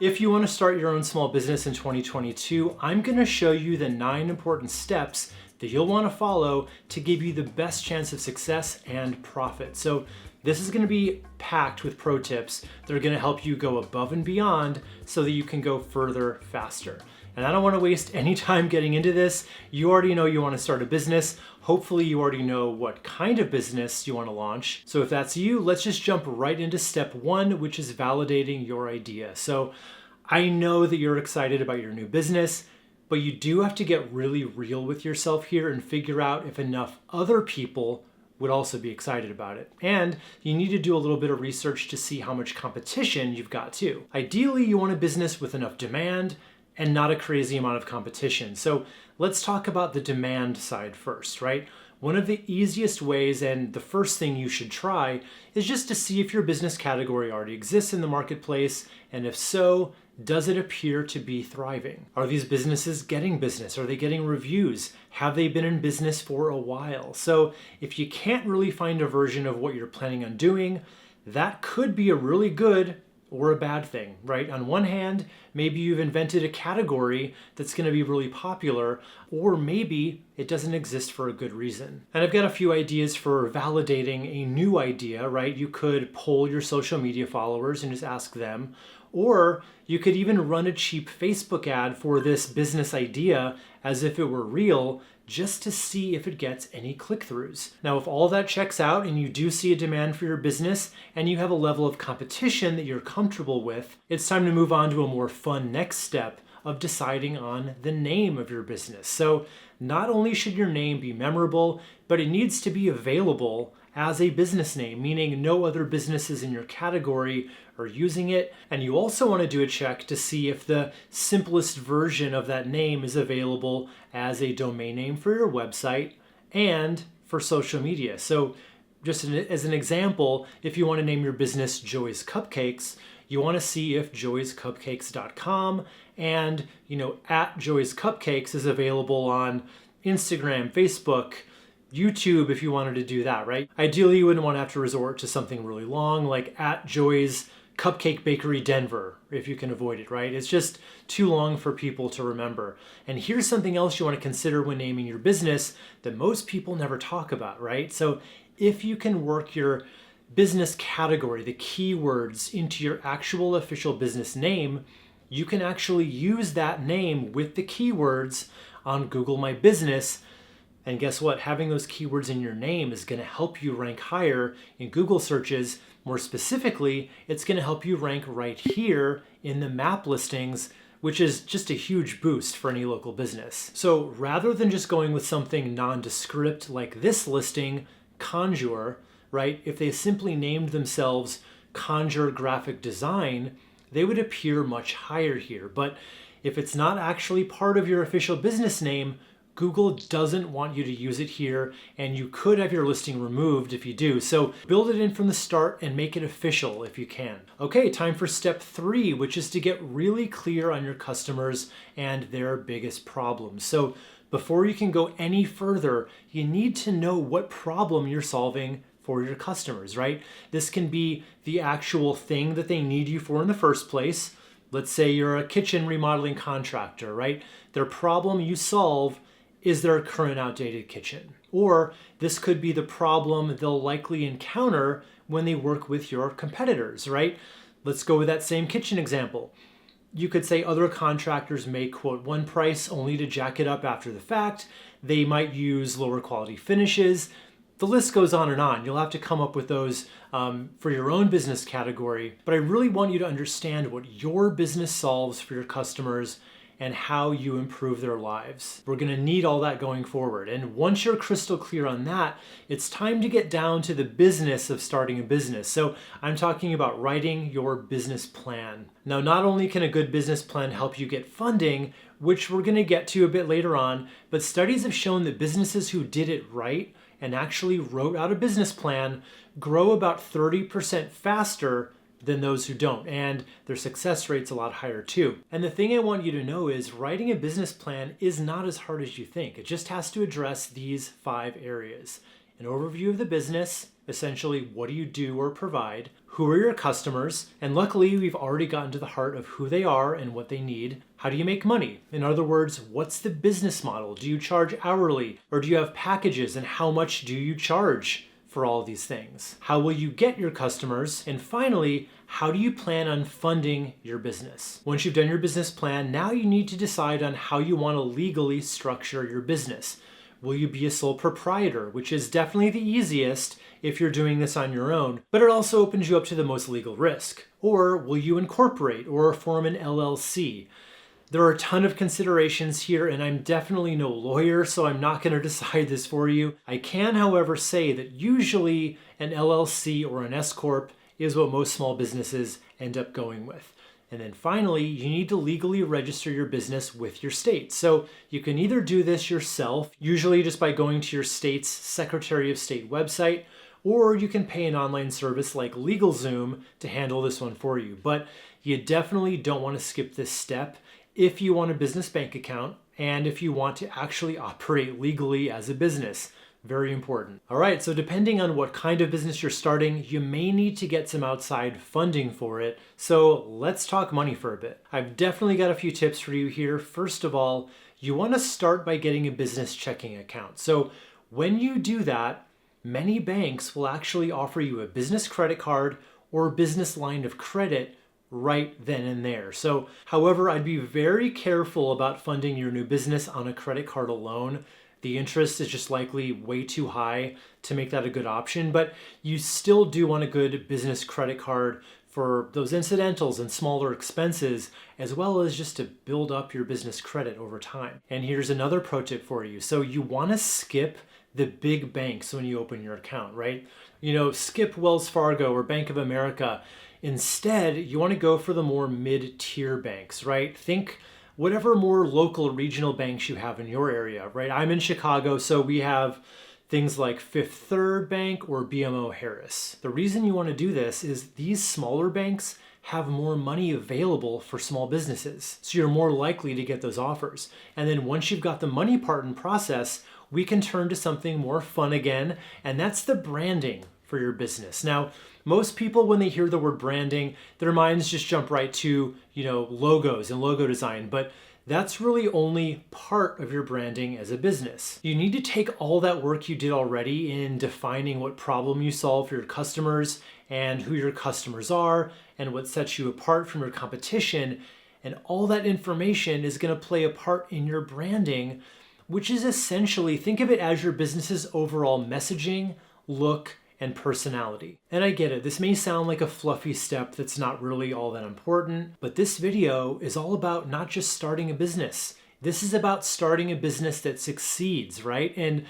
If you want to start your own small business in 2022, I'm going to show you the 9 important steps that you'll want to follow to give you the best chance of success and profit. So this is going to be packed with pro tips that are going to help you go above and beyond so that you can go further faster. And I don't want to waste any time getting into this. You already know you want to start a business. Hopefully you already know what kind of business you want to launch. So if that's you, let's just jump right into step 1, which is validating your idea. So I know that you're excited about your new business, but you do have to get really real with yourself here and figure out if enough other people would also be excited about it. And you need to do a little bit of research to see how much competition you've got too. Ideally, you want a business with enough demand and not a crazy amount of competition. So let's talk about the demand side first, right? One of the easiest ways and the first thing you should try is just to see if your business category already exists in the marketplace, and if so, does it appear to be thriving? Are these businesses getting business? Are they getting reviews? Have they been in business for a while? So if you can't really find a version of what you're planning on doing, that could be a really good or a bad thing, right? On one hand, maybe you've invented a category that's going to be really popular, or maybe it doesn't exist for a good reason. And I've got a few ideas for validating a new idea, right? You could poll your social media followers and just ask them, or you could even run a cheap Facebook ad for this business idea as if it were real, just to see if it gets any click-throughs. Now, if all that checks out and you do see a demand for your business and you have a level of competition that you're comfortable with, it's time to move on to a more fun next step of deciding on the name of your business. So not only should your name be memorable, but it needs to be available as a business name, meaning no other businesses in your category are using it. And you also want to do a check to see if the simplest version of that name is available as a domain name for your website and for social media. So just as an example, if you want to name your business Joy's Cupcakes, you want to see if joyscupcakes.com and at Joy's Cupcakes is available on Instagram, Facebook, YouTube if you wanted to do that, right? Ideally, you wouldn't want to have to resort to something really long like at Joy's Cupcake Bakery Denver, if you can avoid it, right? It's just too long for people to remember. And here's something else you want to consider when naming your business that most people never talk about, right? So if you can work your business category, the keywords, into your actual official business name, you can actually use that name with the keywords on Google My Business. And guess what? Having those keywords in your name is going to help you rank higher in Google searches. More specifically, it's going to help you rank right here in the map listings, which is just a huge boost for any local business. So rather than just going with something nondescript like this listing, Conjure, right? If they simply named themselves Conjure Graphic Design, they would appear much higher here. But if it's not actually part of your official business name, Google doesn't want you to use it here, and you could have your listing removed if you do. So build it in from the start and make it official if you can. Okay, time for step 3, which is to get really clear on your customers and their biggest problems. So before you can go any further, you need to know what problem you're solving for your customers, right? This can be the actual thing that they need you for in the first place. Let's say you're a kitchen remodeling contractor, right? Their problem you solve is their current outdated kitchen. Or this could be the problem they'll likely encounter when they work with your competitors, right? Let's go with that same kitchen example. You could say other contractors may quote one price only to jack it up after the fact. They might use lower quality finishes. The list goes on and on. You'll have to come up with those for your own business category. But I really want you to understand what your business solves for your customers and how you improve their lives. We're going to need all that going forward. And once you're crystal clear on that, it's time to get down to the business of starting a business. So I'm talking about writing your business plan. Now, not only can a good business plan help you get funding, which we're going to get to a bit later on, but studies have shown that businesses who did it right and actually wrote out a business plan grow about 30% faster than those who don't, and their success rate's a lot higher too. And the thing I want you to know is writing a business plan is not as hard as you think. It just has to address these 5 areas. an overview of the business, essentially what do you do or provide, who are your customers, and luckily we've already gotten to the heart of who they are and what they need. How do you make money? In other words, what's the business model? Do you charge hourly or do you have packages, and how much do you charge for all of these things? How will you get your customers? And finally, how do you plan on funding your business? Once you've done your business plan, now you need to decide on how you want to legally structure your business. Will you be a sole proprietor, which is definitely the easiest if you're doing this on your own, but it also opens you up to the most legal risk? Or will you incorporate or form an LLC? There are a ton of considerations here, and I'm definitely no lawyer, so I'm not going to decide this for you. I can, however, say that usually an LLC or an S-Corp is what most small businesses end up going with. And then finally, you need to legally register your business with your state. So you can either do this yourself, usually just by going to your state's Secretary of State website, or you can pay an online service like LegalZoom to handle this one for you. But you definitely don't want to skip this step if you want a business bank account and if you want to actually operate legally as a business. Very important. All right, so depending on what kind of business you're starting, you may need to get some outside funding for it. So let's talk money for a bit. I've definitely got a few tips for you here. First of all, you want to start by getting a business checking account. So when you do that, many banks will actually offer you a business credit card or a business line of credit right then and there. So, however, I'd be very careful about funding your new business on a credit card alone. The interest is just likely way too high to make that a good option, but you still do want a good business credit card for those incidentals and smaller expenses, as well as just to build up your business credit over time. And here's another pro tip for you. So you want to skip the big banks when you open your account, right? Skip Wells Fargo or Bank of America. Instead, you want to go for the more mid-tier banks, right? Think whatever more local regional banks you have in your area, right? I'm in Chicago, so we have things like Fifth Third Bank or BMO Harris. The reason you want to do this is these smaller banks have more money available for small businesses, so you're more likely to get those offers. And then once you've got the money part in process, we can turn to something more fun again, and that's the branding for your business. Now, most people, when they hear the word branding, their minds just jump right to, logos and logo design, but that's really only part of your branding as a business. You need to take all that work you did already in defining what problem you solve for your customers and who your customers are and what sets you apart from your competition, and all that information is going to play a part in your branding, which is essentially, think of it as your business's overall messaging, look, and personality. And I get it, this may sound like a fluffy step that's not really all that important, but this video is all about not just starting a business. This is about starting a business that succeeds, right? And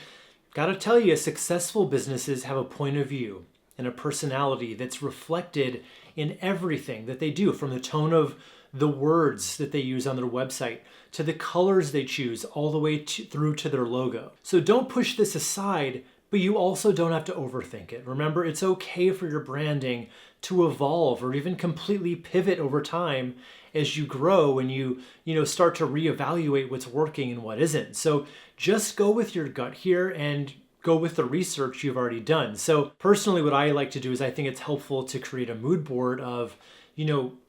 gotta tell you, successful businesses have a point of view and a personality that's reflected in everything that they do, from the tone of the words that they use on their website to the colors they choose, all the way through to their logo. So don't push this aside, but you also don't have to overthink it. Remember, it's okay for your branding to evolve or even completely pivot over time as you grow and you start to reevaluate what's working and what isn't. So just go with your gut here and go with the research you've already done. So personally, what I like to do is I think it's helpful to create a mood board of,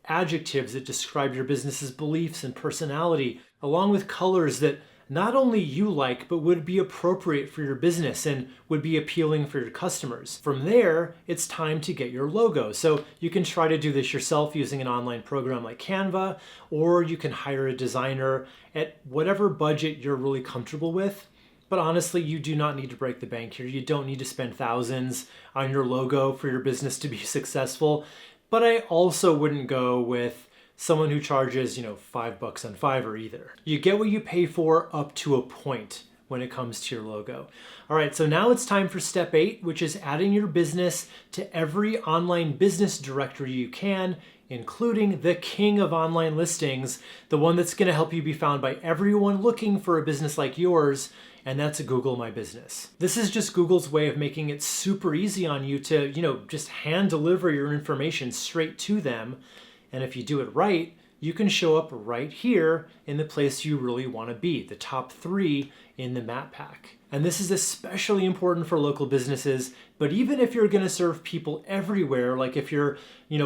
adjectives that describe your business's beliefs and personality, along with colors that not only you like, but would be appropriate for your business and would be appealing for your customers. From there, it's time to get your logo. So you can try to do this yourself using an online program like Canva, or you can hire a designer at whatever budget you're really comfortable with. But honestly, you do not need to break the bank here. You don't need to spend thousands on your logo for your business to be successful. But I also wouldn't go with someone who charges, $5 on Fiverr either. You get what you pay for up to a point when it comes to your logo. All right, so now it's time for step 8, which is adding your business to every online business directory you can, including the king of online listings, the one that's gonna help you be found by everyone looking for a business like yours, and that's Google My Business. This is just Google's way of making it super easy on you to, just hand deliver your information straight to them. And if you do it right, you can show up right here in the place you really want to be, the top 3 in the map pack. And this is especially important for local businesses, but even if you're going to serve people everywhere, like if you're,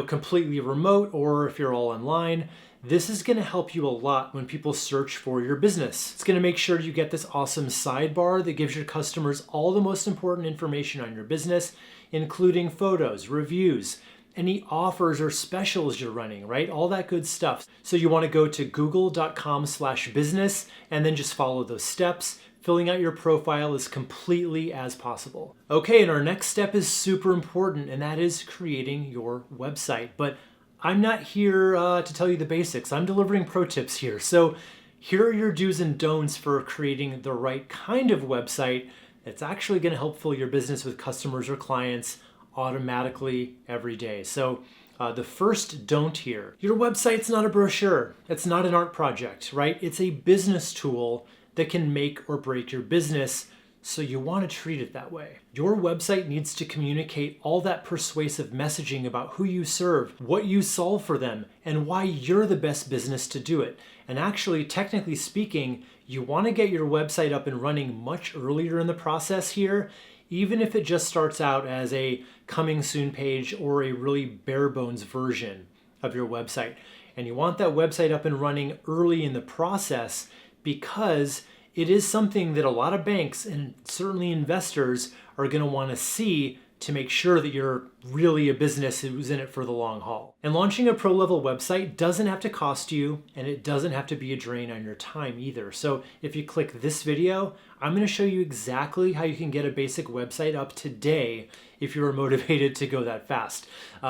completely remote or if you're all online, this is going to help you a lot when people search for your business. It's going to make sure you get this awesome sidebar that gives your customers all the most important information on your business, including photos, reviews, any offers or specials you're running, right? All that good stuff. So you want to go to google.com/business and then just follow those steps. Filling out your profile as completely as possible. Okay, and our next step is super important, and that is creating your website. But I'm not here to tell you the basics. I'm delivering pro tips here. So here are your do's and don'ts for creating the right kind of website that's actually going to help fill your business with customers or clients automatically every day. So the first don't here, your website's not a brochure. It's not an art project, right? It's a business tool that can make or break your business, so you want to treat it that way. Your website needs to communicate all that persuasive messaging about who you serve, what you solve for them, and why you're the best business to do it. And actually, technically speaking, you want to get your website up and running much earlier in the process here, even if it just starts out as a coming soon page or a really bare bones version of your website. And you want that website up and running early in the process because it is something that a lot of banks and certainly investors are going to want to see to make sure that you're really a business who's in it for the long haul. And launching a pro level website doesn't have to cost you, and it doesn't have to be a drain on your time either. So if you click this video, I'm going to show you exactly how you can get a basic website up today if you're motivated to go that fast.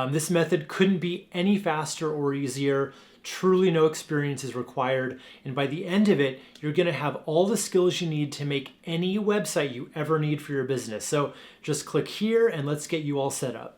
This method couldn't be any faster or easier. Truly no experience is required, and by the end of it, you're going to have all the skills you need to make any website you ever need for your business. So just click here and let's get you all set up.